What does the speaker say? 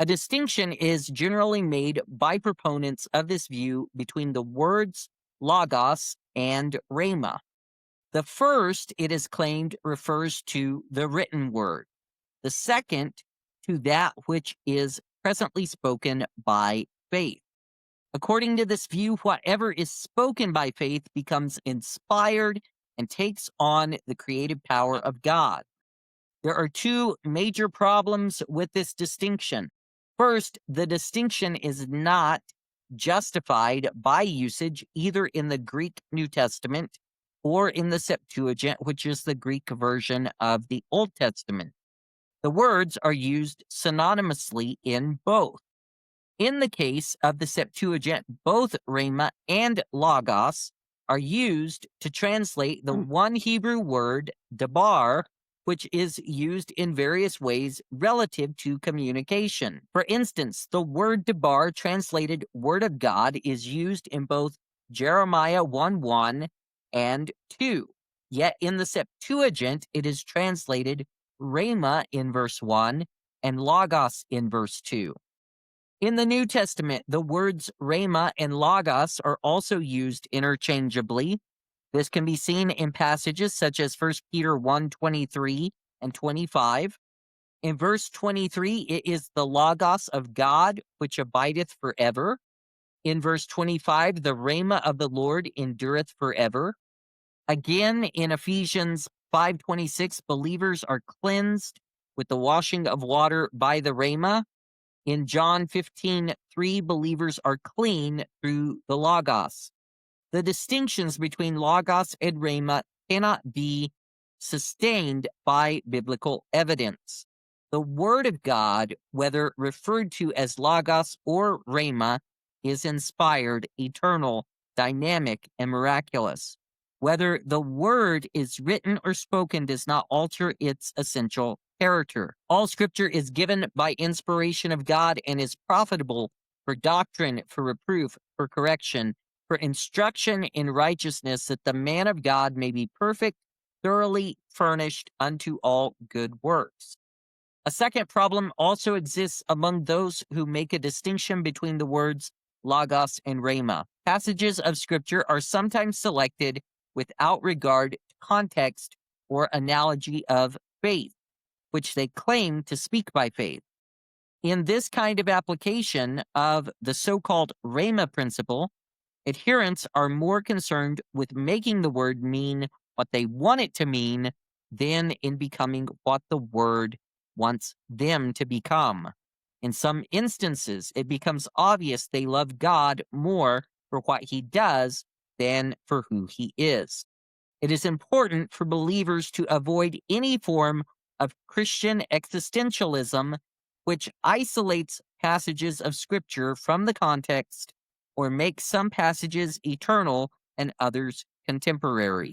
A distinction is generally made by proponents of this view between the words logos and RHEMA. The first, it is claimed, refers to the written word. The second, to that which is presently spoken by faith. According to this view, whatever is spoken by faith becomes inspired and takes on the creative power of God. There are two major problems with this distinction. First, the distinction is not justified by usage either in the Greek New Testament or in the Septuagint, which is the Greek version of the Old Testament. The words are used synonymously in both. In the case of the Septuagint, both RHEMA and LOGOS are used to translate the one Hebrew word, debar, which is used in various ways relative to communication. For instance, the word debar, translated word of God, is used in both Jeremiah 1:1 and 2. Yet in the Septuagint, it is translated RHEMA in verse 1 and LOGOS in verse 2. In the New Testament, the words RHEMA and LOGOS are also used interchangeably. This can be seen in passages such as 1 Peter 1:23 and 25. In verse 23, it is the Logos of God, which abideth forever. In verse 25, the RHEMA of the Lord endureth forever. Again, in Ephesians 5:26, believers are cleansed with the washing of water by the RHEMA. In John 15:3, believers are clean through the Logos. The distinctions between Logos and RHEMA cannot be sustained by biblical evidence. The Word of God, whether referred to as Logos or RHEMA, is inspired, eternal, dynamic, and miraculous. Whether the Word is written or spoken does not alter its essential character. All Scripture is given by inspiration of God and is profitable for doctrine, for reproof, for correction, for instruction in righteousness, that the man of God may be perfect, thoroughly furnished unto all good works. A second problem also exists among those who make a distinction between the words logos and RHEMA. Passages of Scripture are sometimes selected without regard to context or analogy of faith, which they claim to speak by faith. In this kind of application of the so-called RHEMA principle, adherents are more concerned with making the word mean what they want it to mean than in becoming what the word wants them to become. In some instances, it becomes obvious they love God more for what he does than for who he is. It is important for believers to avoid any form of Christian existentialism which isolates passages of Scripture from the context or makes some passages eternal and others contemporary.